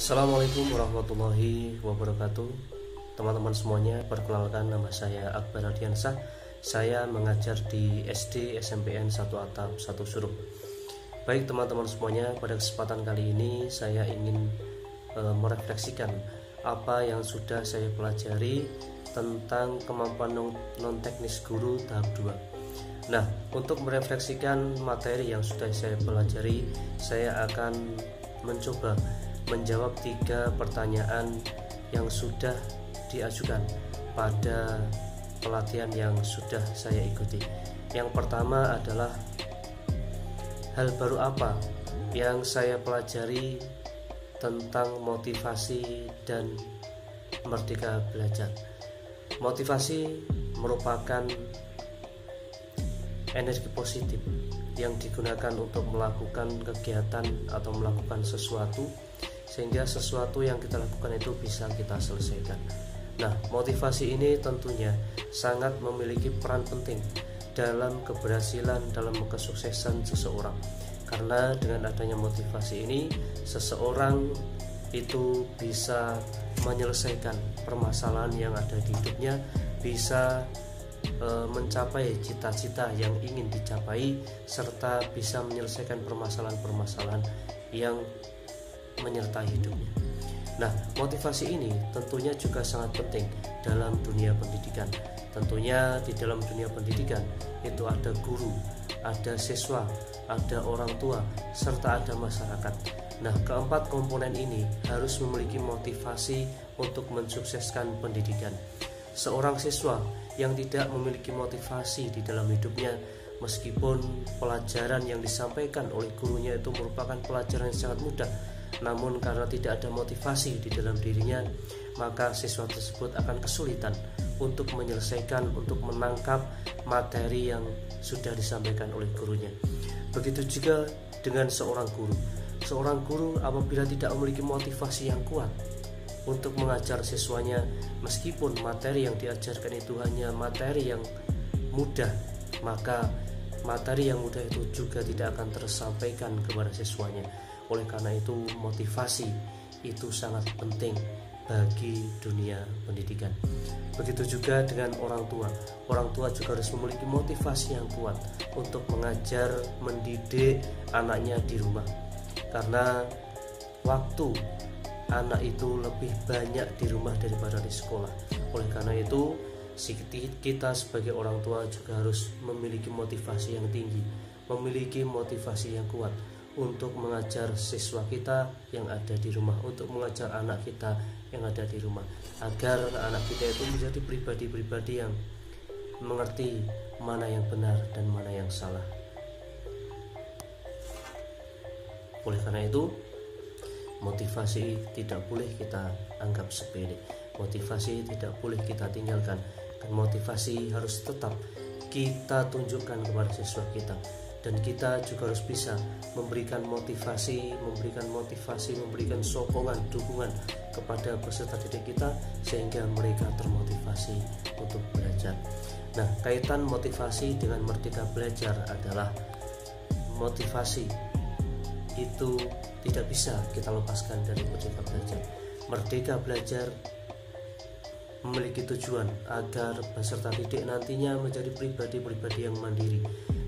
Assalamualaikum warahmatullahi wabarakatuh. Teman-teman semuanya, perkenalkan nama saya Akbar Ardiansah. Saya mengajar di SD SMPN 1 Atap 1 Surup. Baik teman-teman semuanya, pada kesempatan kali ini saya ingin merefleksikan apa yang sudah saya pelajari tentang kemampuan non-teknis guru tahap 2. Nah, untuk merefleksikan materi yang sudah saya pelajari, saya akan mencoba menjawab 3 pertanyaan yang sudah diajukan pada pelatihan yang sudah saya ikuti. Yang pertama adalah, hal baru apa yang saya pelajari tentang motivasi dan merdeka belajar. Motivasi merupakan energi positif yang digunakan untuk melakukan kegiatan atau melakukan sesuatu, sehingga sesuatu yang kita lakukan itu bisa kita selesaikan. Nah, motivasi ini tentunya sangat memiliki peran penting dalam keberhasilan, dalam kesuksesan seseorang. Karena dengan adanya motivasi ini, seseorang itu bisa menyelesaikan permasalahan yang ada di hidupnya, bisa mencapai cita-cita yang ingin dicapai, serta bisa menyelesaikan permasalahan-permasalahan yang menyertai hidupnya. Nah, motivasi ini tentunya juga sangat penting dalam dunia pendidikan. Tentunya di dalam dunia pendidikan itu ada guru, ada siswa, ada orang tua, serta ada masyarakat. Nah, keempat komponen ini harus memiliki motivasi untuk mensukseskan pendidikan. Seorang siswa yang tidak memiliki motivasi di dalam hidupnya, meskipun pelajaran yang disampaikan oleh gurunya itu merupakan pelajaran yang sangat mudah, namun karena tidak ada motivasi di dalam dirinya, maka siswa tersebut akan kesulitan untuk menyelesaikan, untuk menangkap materi yang sudah disampaikan oleh gurunya. Begitu juga dengan seorang guru. Seorang guru apabila tidak memiliki motivasi yang kuat untuk mengajar siswanya, meskipun materi yang diajarkan itu hanya materi yang mudah, maka materi yang mudah itu juga tidak akan tersampaikan kepada siswanya. Oleh karena itu, motivasi itu sangat penting bagi dunia pendidikan. Begitu juga dengan orang tua. Orang tua juga harus memiliki motivasi yang kuat untuk mengajar, mendidik anaknya di rumah. Karena waktu anak itu lebih banyak di rumah daripada di sekolah. Oleh karena itu, kita sebagai orang tua juga harus memiliki motivasi yang tinggi, memiliki motivasi yang kuat untuk mengajar siswa kita yang ada di rumah, untuk mengajar anak kita yang ada di rumah, agar anak kita itu menjadi pribadi-pribadi yang mengerti mana yang benar dan mana yang salah. Oleh karena itu, motivasi tidak boleh kita anggap sepele, motivasi tidak boleh kita tinggalkan, dan motivasi harus tetap kita tunjukkan kepada siswa kita. Dan kita juga harus bisa memberikan motivasi, memberikan sokongan, dukungan kepada peserta didik kita, sehingga mereka termotivasi untuk belajar. Nah, kaitan motivasi dengan merdeka belajar adalah, motivasi itu tidak bisa kita lepaskan dari merdeka belajar. Merdeka belajar memiliki tujuan agar peserta didik nantinya menjadi pribadi-pribadi yang mandiri,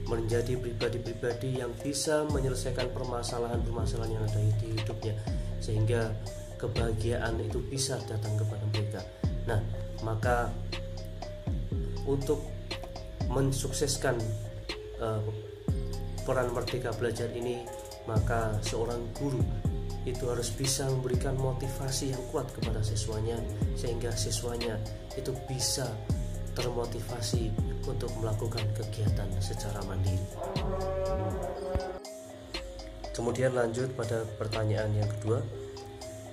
menjadi pribadi-pribadi yang bisa menyelesaikan permasalahan-permasalahan yang ada di hidupnya, sehingga kebahagiaan itu bisa datang kepada mereka. Nah, maka untuk mensukseskan peran merdeka belajar ini, maka seorang guru itu harus bisa memberikan motivasi yang kuat kepada siswanya, sehingga siswanya itu bisa termotivasi untuk melakukan kegiatan secara mandiri. Kemudian lanjut pada pertanyaan yang kedua,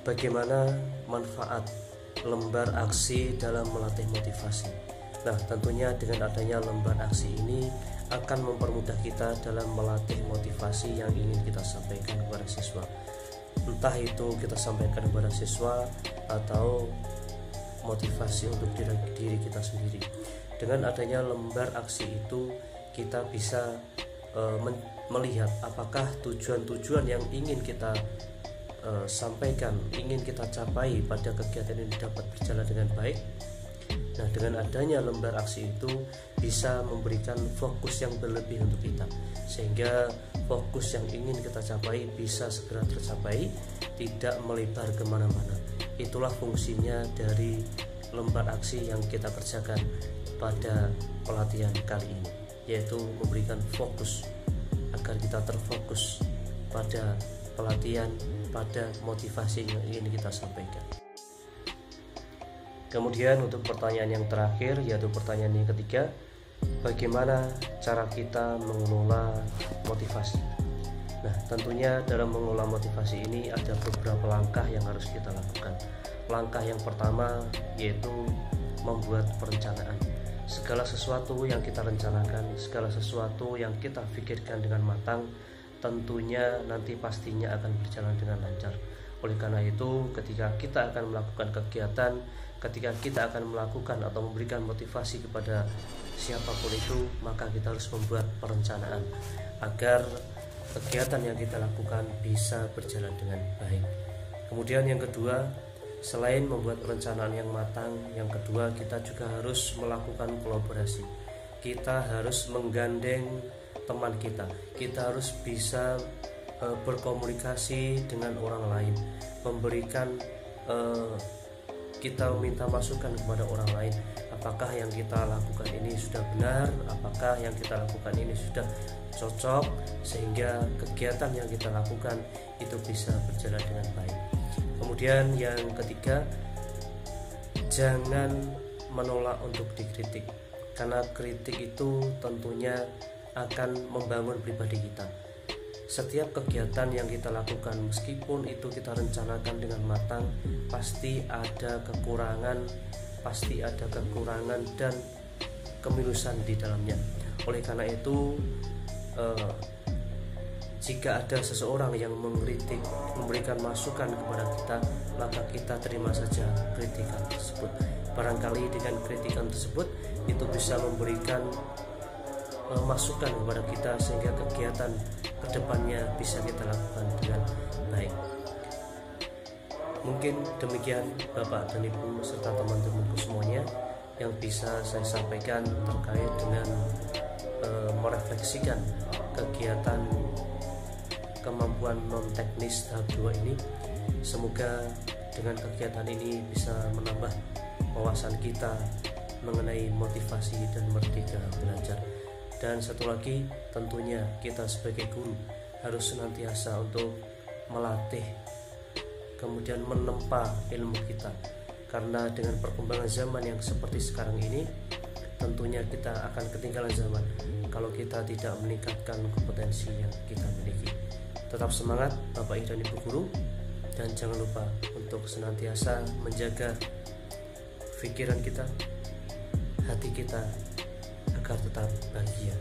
bagaimana manfaat lembar aksi dalam melatih motivasi? Nah, tentunya dengan adanya lembar aksi ini akan mempermudah kita dalam melatih motivasi yang ingin kita sampaikan kepada siswa. Entah itu kita sampaikan kepada siswa atau motivasi untuk diri kita sendiri. Dengan adanya lembar aksi itu, kita bisa melihat apakah tujuan-tujuan yang ingin kita sampaikan, ingin kita capai pada kegiatan ini dapat berjalan dengan baik. Nah, dengan adanya lembar aksi itu bisa memberikan fokus yang berlebih untuk kita, sehingga fokus yang ingin kita capai bisa segera tercapai, tidak melebar kemana-mana. Itulah fungsinya dari lembar aksi yang kita kerjakan pada pelatihan kali ini, yaitu memberikan fokus agar kita terfokus pada pelatihan, pada motivasi yang ingin kita sampaikan. Kemudian untuk pertanyaan yang terakhir, yaitu pertanyaan yang ketiga, bagaimana cara kita mengelola motivasi? Nah, tentunya dalam mengelola motivasi ini ada beberapa langkah yang harus kita lakukan. Langkah yang pertama yaitu membuat perencanaan. Segala sesuatu yang kita rencanakan, segala sesuatu yang kita pikirkan dengan matang, tentunya nanti pastinya akan berjalan dengan lancar. Oleh karena itu, ketika kita akan melakukan kegiatan, ketika kita akan melakukan atau memberikan motivasi kepada siapapun itu, maka kita harus membuat perencanaan agar kegiatan yang kita lakukan bisa berjalan dengan baik. Kemudian yang kedua, selain membuat perencanaan yang matang, yang kedua kita juga harus melakukan kolaborasi. Kita harus menggandeng teman kita. Kita harus bisa berkomunikasi dengan orang lain, memberikan kita meminta masukan kepada orang lain. Apakah yang kita lakukan ini sudah benar? Apakah yang kita lakukan ini sudah cocok sehingga kegiatan yang kita lakukan itu bisa berjalan dengan baik. Kemudian yang ketiga, jangan menolak untuk dikritik, karena kritik itu tentunya akan membangun pribadi kita. Setiap kegiatan yang kita lakukan, meskipun itu kita rencanakan dengan matang, pasti ada kekurangan dan keminusan di dalamnya. Oleh karena itu, jika ada seseorang yang mengkritik, memberikan masukan kepada kita, maka kita terima saja kritikan tersebut. Barangkali dengan kritikan tersebut itu bisa memberikan masukan kepada kita sehingga kegiatan kedepannya bisa kita lakukan dengan baik. Mungkin demikian Bapak dan Ibu serta teman-temanku semuanya yang bisa saya sampaikan terkait dengan merefleksikan kegiatan kemampuan non teknis tahap 2 ini. Semoga dengan kegiatan ini bisa menambah wawasan kita mengenai motivasi dan merdeka belajar. Dan satu lagi, tentunya kita sebagai guru harus senantiasa untuk melatih, kemudian menempa ilmu kita. Karena dengan perkembangan zaman yang seperti sekarang ini, tentunya kita akan ketinggalan zaman kalau kita tidak meningkatkan kompetensi yang kita miliki. Tetap semangat Bapak dan Ibu guru, dan jangan lupa untuk senantiasa menjaga pikiran kita, hati kita, agar tetap bahagia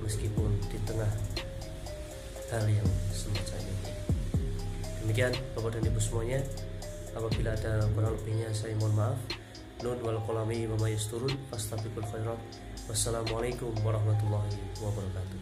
meskipun di tengah hal yang semacam ini. Demikian Bapak dan Ibu semuanya. Apabila ada kurang lebihnya saya mohon maaf. Nun wal qalami wa ma yasturun fastabiqul khairat. Wassalamualaikum warahmatullahi wabarakatuh.